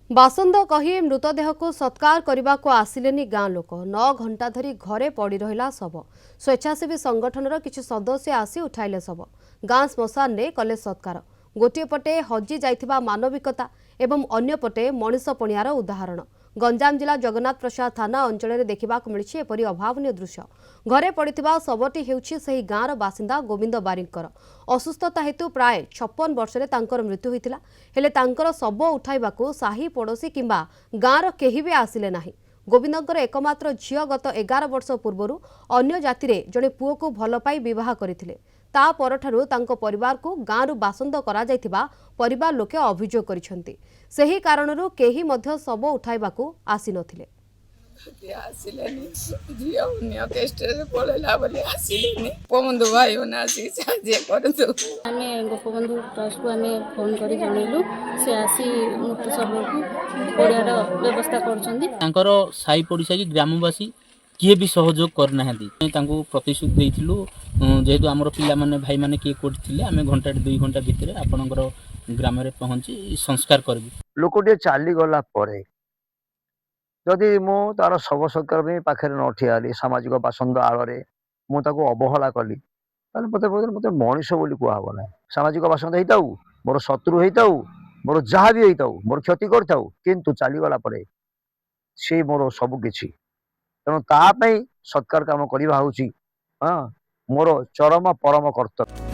बासंद कही मृतदेह को सत्कार करने को आसिलेनी गाँ लोक 9 घंटा धरी घरे पड़ी रहा शव। स्वेच्छासेवी संगठनर किछि सदस्य आसी उठाइले शव। गाँ श्मशान ने कले सत्कार। गोटे पटे हजि जाइथिबा मानविकता एवं अन्य पटे मनिषपणियार उदाहरण। गंजाम जिला जगन्नाथ प्रसाद थाना अंचल देखा मिली एपरी अभावन दृश्य। घरे पड़िथिबा शवटी हेउछि सेही गाँर बासिंदा गोविंद बारिकर। असुस्थता हेतु प्राय 56 वर्षरे तांकर मृत्यु होइतिला। हेले तांकर शव उठाइबाकू साही पड़ोशी किंबा गाँर केही भी आसिले नाही। गोविंदकर एकमात्र झियो गत 11 वर्ष पूर्वरु अन्य जातिरे जड़े पुओ को भल पाई विवाह करथिले। ता परठारु तांको परिवार को गाँरु बासंद करा जायथिबा परिवार लोके अभियोग करिसेंती। सेही कारणरु केही मध्य शव उठाइबाकू आसी नथिले। गोपबंधु ट्रस्ट को फोन कर जनइलु से आसी मृत्यु शव को पड़ियार व्यवस्था कर साई पड़िशा की ग्रामवासी किए भी सहयोग करना प्रतिश्रुति देइथिलु जेहेतु आमर पिला माने भाई माने किए कोठिले आमे घंटा 2 घंटा भितर आपनकर ग्राम रे पहुंची संस्कार करबी। लोकटे चाली गला परे जदि मु तार शव सत्कार में पाखे न ठियाली सामाजिक बासंद आଳରେ मु ताको अवहेला कली ताले मते मनीष बोली कुआ हबो ना। सामाजिक बासंद हेइताउ मोर शत्रु हेइताउ मोर जहा भी हेइताउ मोर क्षति करताउ किंतु चाली गला परे से मोर सब किछि तेणु ता सत्कार काम करवा हूँ मोर चरम परम कर्तव्य।